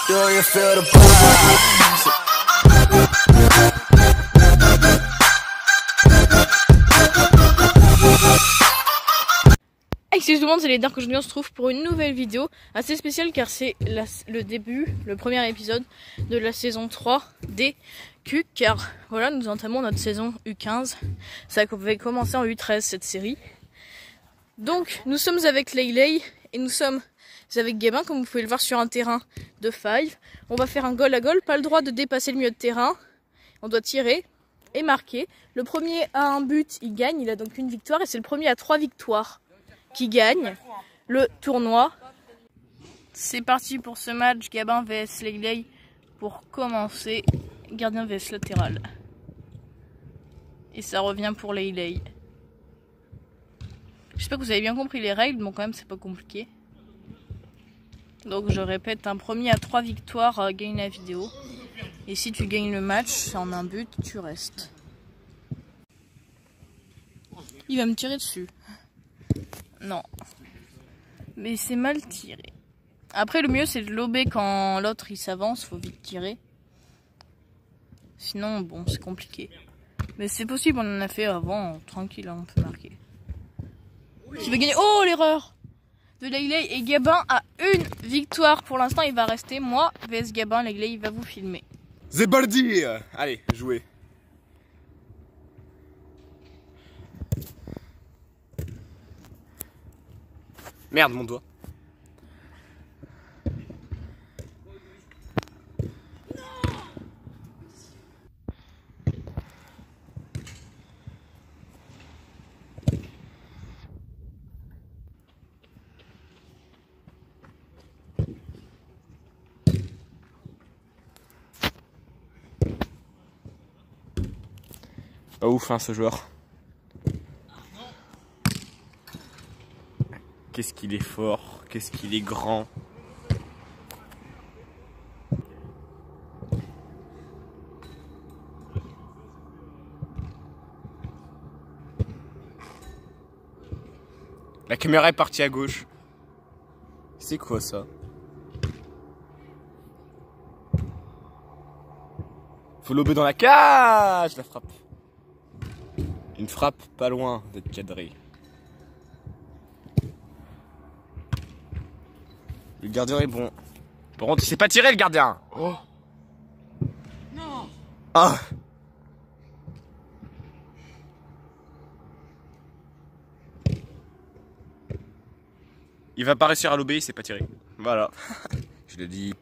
Do you feel the vibes? Hey, c'est tout le monde, c'est les Dark. Aujourd'hui on se trouve pour une nouvelle vidéo assez spéciale car c'est le début, le premier épisode de la saison 3 des Q. Car voilà, nous entamons notre saison U15. Ça va commencer en U13 cette série. Donc nous sommes avec Leyley et nous sommes avec Gabin, comme vous pouvez le voir sur un terrain de 5. On va faire un goal à goal, pas le droit de dépasser le milieu de terrain. On doit tirer et marquer. Le premier a un but, il gagne, il a donc une victoire et c'est le premier à 3 victoires qui gagne le tournoi. C'est parti pour ce match, Gabin vs Leyley pour commencer. Gardien vs latéral. Et ça revient pour Leyley. J'espère que vous avez bien compris les règles, bon quand même c'est pas compliqué. Donc je répète, un premier à 3 victoires gagne la vidéo. Et si tu gagnes le match en un but, tu restes. Il va me tirer dessus. Non. Mais c'est mal tiré. Après le mieux c'est de lober quand l'autre il s'avance, faut vite tirer. Sinon bon c'est compliqué. Mais c'est possible, on en a fait avant, tranquille, on peut marquer. Qui veut gagner? Oh l'erreur de Leyley, et Gabin a une victoire pour l'instant, il va rester moi vs Gabin. Leyley il va vous filmer. Zebaldi. Allez, jouez. Merde, mon doigt. Pas ouf hein, ce joueur. Qu'est-ce qu'il est fort, qu'est-ce qu'il est grand. La caméra est partie à gauche. C'est quoi ça? Faut lober dans la cage, la frappe. Une frappe pas loin d'être cadrée. Le gardien est bon. Par contre, il sait pas tirer le gardien. Oh. Non. Ah. Il va pas réussir à lober, il sait pas tirer. Voilà. Je le dis.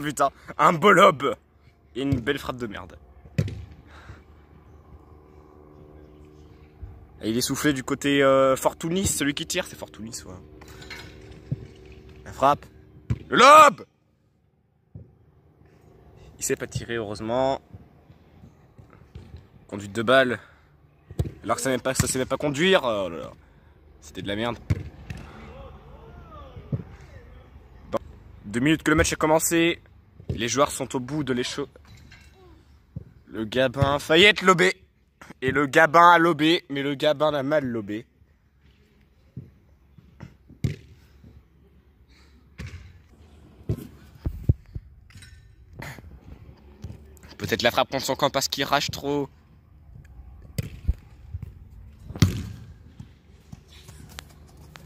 Putain, un beau lob et une belle frappe de merde. Et il est soufflé du côté Fortunis, celui qui tire, c'est Fortunis, ouais. La frappe. Le lob. Il sait pas tirer, heureusement. Conduite de balle. Alors que ça sait même pas conduire. Oh là là. C'était de la merde. 2 minutes que le match a commencé. Les joueurs sont au bout de l'échaud. Le Gabin a failli être lobé. Et le Gabin a lobé. Mais le Gabin a mal lobé. Peut-être la frappe contre son camp parce qu'il rage trop.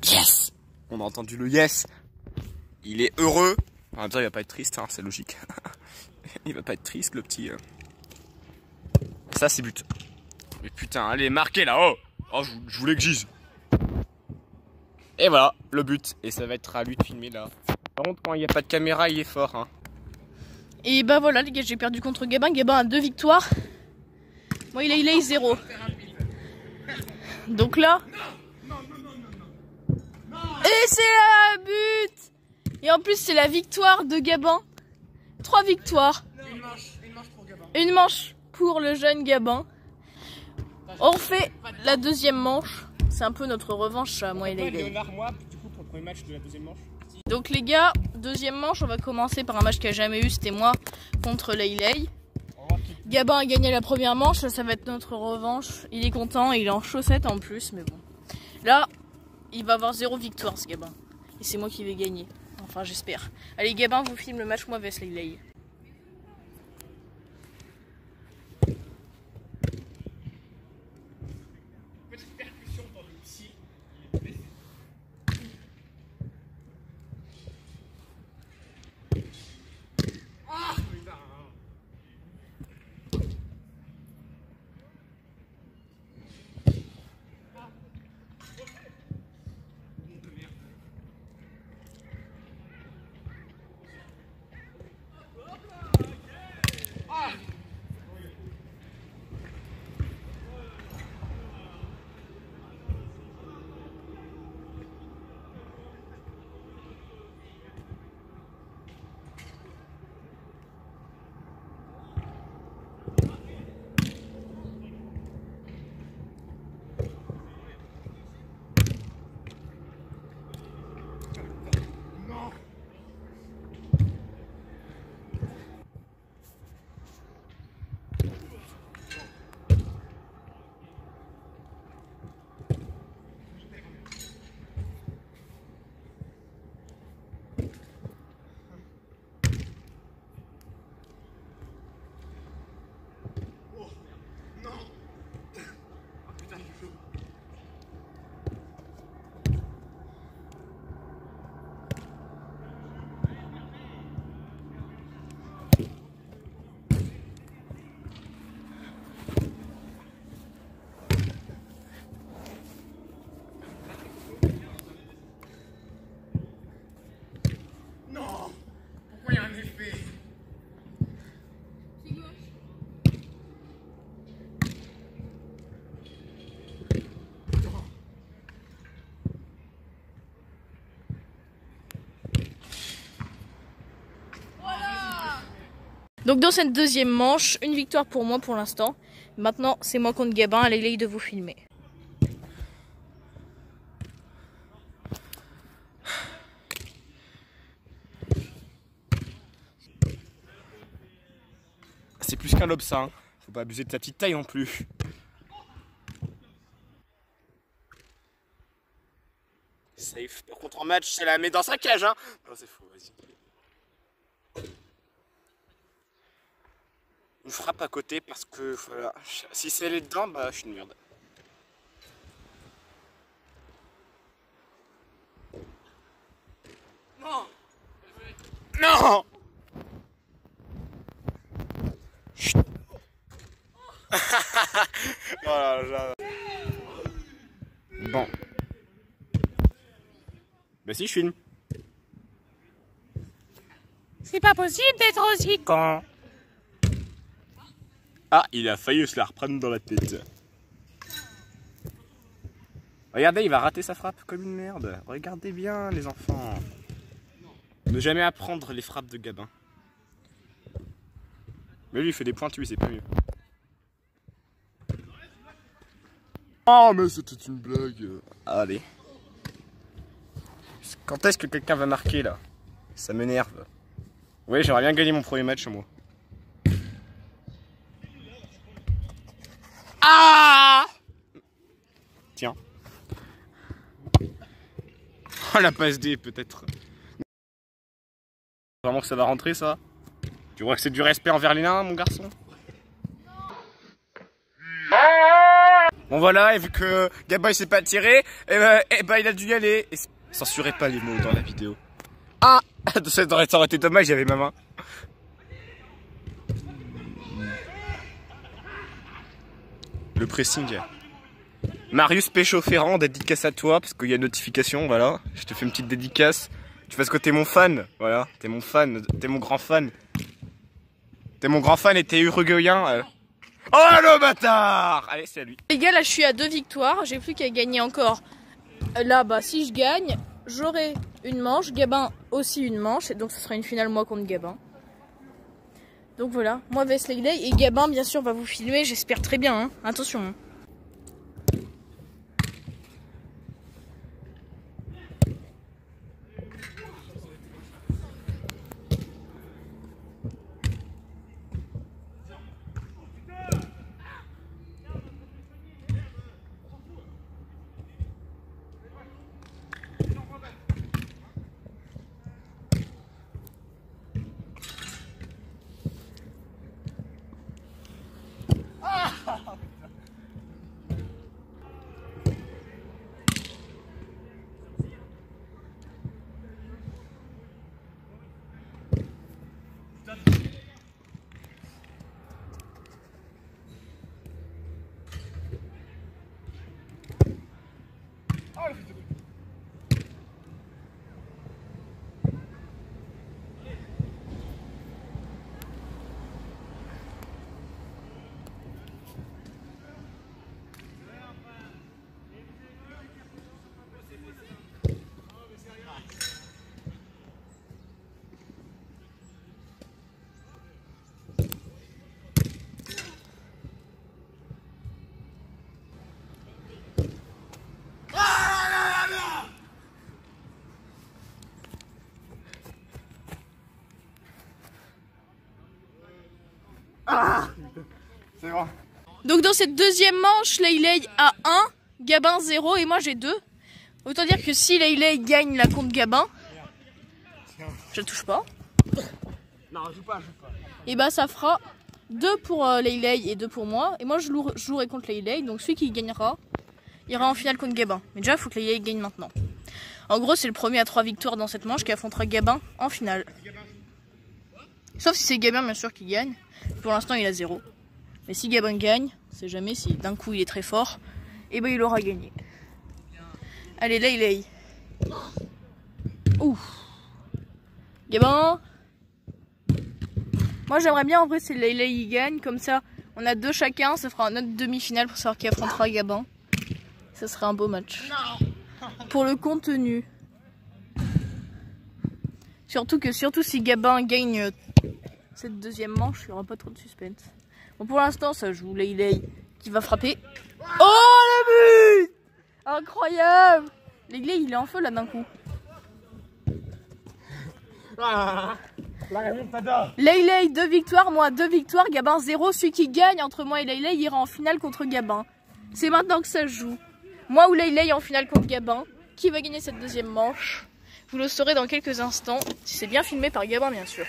Yes! On a entendu le yes. Il est heureux. En même temps, il va pas être triste, hein, c'est logique. Il va pas être triste, le petit. Ça, c'est but. Mais putain, allez, marquez là, oh! Oh, je voulais que j'ise. Et voilà, le but. Et ça va être à lui de filmer là. Par contre, quand il n'y a pas de caméra, il est fort, hein. Et bah voilà, les gars, j'ai perdu contre Gabin. Gabin a 2 victoires. Moi, il a 0. Donc là. Et c'est un but! Et en plus, c'est la victoire de Gabin. 3 victoires. Une manche pour Gabin. Une manche pour le jeune Gabin. On fait la deuxième manche. C'est un peu notre revanche, moi et Leyley. Donc les gars, deuxième manche, on va commencer par un match qu'il n'y a jamais eu, c'était moi contre Leyley. Gabin a gagné la première manche, ça va être notre revanche. Il est content, il est en chaussettes en plus, mais bon. Là, il va avoir 0 victoire ce Gabin. Et c'est moi qui vais gagner. Enfin j'espère. Allez Gabin, vous filme le match, moi Wesley Lay. Donc dans cette deuxième manche, une victoire pour moi pour l'instant. Maintenant, c'est moi contre Gabin, à Lay de vous filmer. C'est plus qu'un lobe ça, hein. Faut pas abuser de ta petite taille non plus. Safe. Par contre en match, c'est la met dans sa cage, hein. Non, c'est faux, vas-y. Une frappe à côté parce que voilà, si c'est les dedans, bah je suis une merde. Non. Non. Chut. Voilà, bon. Bah si je filme. C'est pas possible d'être aussi con. Ah, il a failli se la reprendre dans la tête. Regardez, il va rater sa frappe comme une merde. Regardez bien les enfants. Ne jamais apprendre les frappes de Gabin. Mais lui il fait des pointus, c'est pas mieux. Oh mais c'était une blague. Allez. Quand est-ce que quelqu'un va marquer là? Ça m'énerve. Oui, j'aimerais bien gagner mon premier match moi. Ah! Tiens. Oh la passe D peut-être. Vraiment que ça va rentrer ça? Tu vois que c'est du respect envers les nains mon garçon? Bon voilà, et vu que Gabin il s'est pas tiré, et bah il a dû y aller. Et censurez pas les mots dans la vidéo. Ah! Ça aurait été dommage, j'avais ma main. Le pressing. Marius Péchaud-Ferrand, dédicace à toi, parce qu'il y a une notification, voilà. Je te fais une petite dédicace. Tu fais ce que t'es mon fan, voilà. T'es mon fan, t'es mon grand fan. T'es mon grand fan et t'es uruguayen. Oh le bâtard! Allez, c'est à lui. Les gars, là je suis à 2 victoires, j'ai plus qu'à gagner encore. Là, bah si je gagne, j'aurai une manche, Gabin aussi une manche, et donc ce sera une finale moi contre Gabin. Donc voilà, moi Wesley Lay et Gabin bien sûr va vous filmer, j'espère très bien, hein. Attention. Hein. C'est bon. Donc dans cette deuxième manche, Leyley a 1, Gabin 0 et moi j'ai 2. Autant dire que si Leyley gagne la contre Gabin, je touche pas. Non, joue pas. Et bah ça fera 2 pour Leyley et 2 pour moi. Et moi je jouerai contre Leyley, donc celui qui gagnera ira en finale contre Gabin. Mais déjà il faut que Leyley gagne maintenant. En gros c'est le premier à 3 victoires dans cette manche qui affrontera Gabin en finale. Sauf si c'est Gabin bien sûr qui gagne. Pour l'instant il a 0. Mais si Gabin gagne, c'est jamais si d'un coup il est très fort, et ben il aura gagné. Allez Leyley. Ouh. Gabin. Moi j'aimerais bien en vrai c'est Leyley il gagne, comme ça on a 2 chacun, ça fera notre demi-finale pour savoir qui affrontera Gabin. Ça serait un beau match. Pour le contenu. Surtout si Gabin gagne cette deuxième manche, il n'y aura pas trop de suspense. Bon, pour l'instant, ça joue Leyley qui va frapper. Oh, le but! Incroyable! Leyley, il est en feu là d'un coup. Leyley, 2 victoires, moi 2 victoires, Gabin 0. Celui qui gagne entre moi et Leyley ira en finale contre Gabin. C'est maintenant que ça se joue. Moi ou Leyley en finale contre Gabin. Qui va gagner cette deuxième manche? Vous le saurez dans quelques instants, si c'est bien filmé par Gabin bien sûr.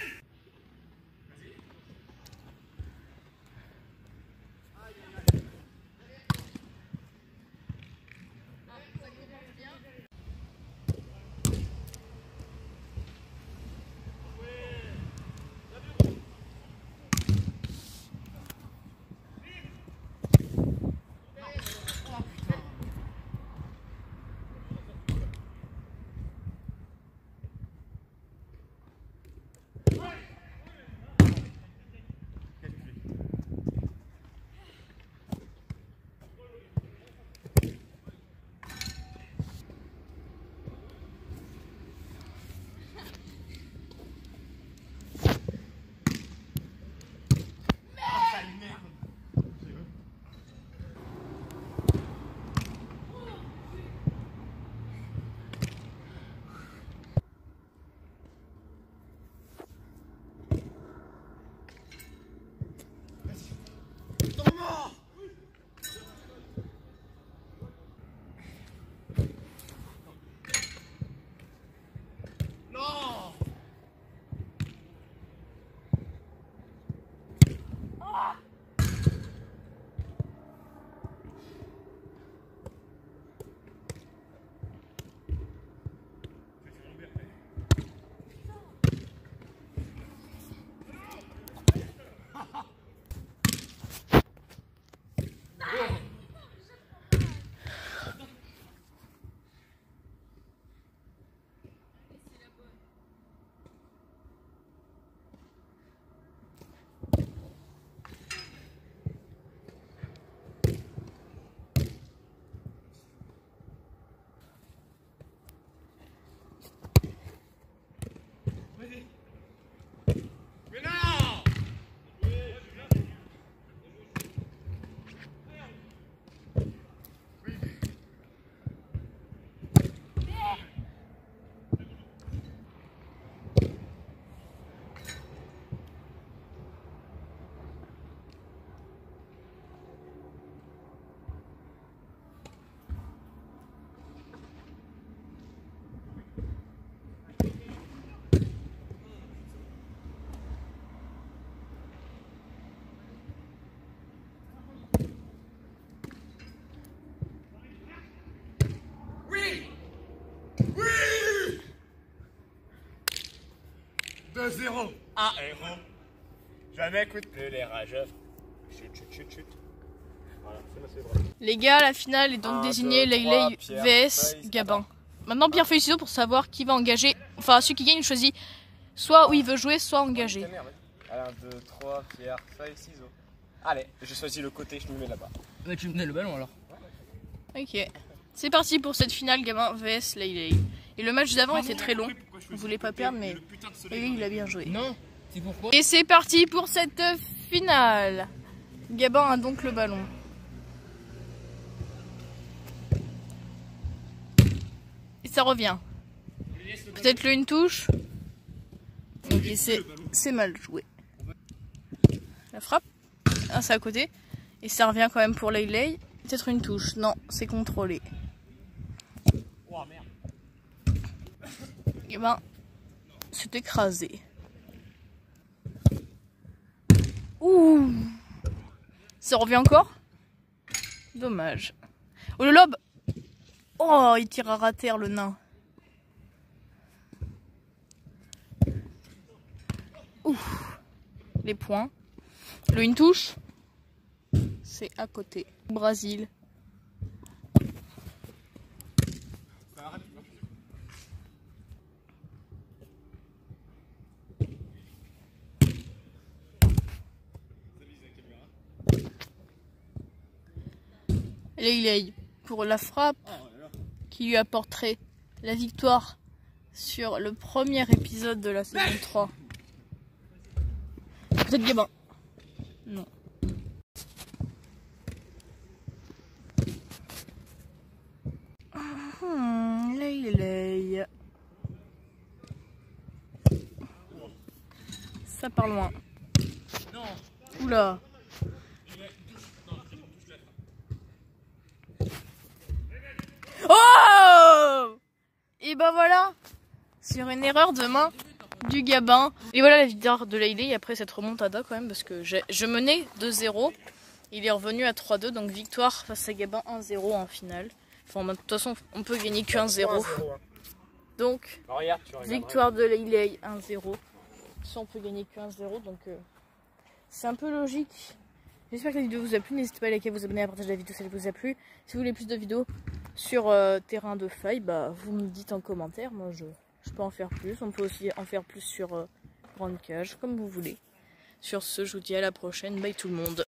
Oui! 2-0. Un héros. Jamais écoute plus les rageux. Chut, chut, chut, chut. Les gars, la finale est donc désignée Leyley vs Gabin. Maintenant, pierre, feuille, ciseaux pour savoir qui va engager. Enfin, celui qui gagne, il choisit soit où il veut jouer, soit engager. Allez, 1, 2, 3, pierre, feuille, ciseaux. Allez, je choisis le côté, je me mets là-bas. Mais tu me donnes le ballon alors. Ok. C'est parti pour cette finale Gabin vs Leyley. Et le match d'avant était très long. On voulait pas perdre, mais Leyley, il a bien joué. Non, c'est pourquoi. Et c'est parti pour cette finale. Gabin a donc le ballon. Et ça revient. Peut-être une touche. Ok, c'est mal joué. La frappe. Ah, c'est à côté. Et ça revient quand même pour Leyley. Peut-être une touche. Non, c'est contrôlé. Et ben, c'est écrasé. Ouh. Ça revient encore? Dommage. Oh, le lob! Oh, il tire à rater le nain. Ouh. Les points. Une touche. C'est à côté. Brésil. Leyley pour la frappe qui lui apporterait la victoire sur le premier épisode de la saison 3. Peut-être Gabin. Non. Leyley. Ça part loin. Oula. Oh! Et ben voilà, sur une erreur de main du Gabin. Et voilà la victoire de Leyley après cette remontada quand même, parce que je menais 2-0. Il est revenu à 3-2, donc victoire face à Gabin 1-0 en finale. Enfin, de toute façon, on peut gagner que 1-0. Donc, victoire de Leyley 1-0. Ça, on peut gagner que 1-0, donc c'est un peu logique. J'espère que la vidéo vous a plu. N'hésitez pas à liker, vous abonner, à partager la vidéo si elle vous a plu. Si vous voulez plus de vidéos sur terrain de faille, bah, vous me dites en commentaire. Moi, je peux en faire plus. On peut aussi en faire plus sur grande cage, comme vous voulez. Sur ce, je vous dis à la prochaine. Bye tout le monde.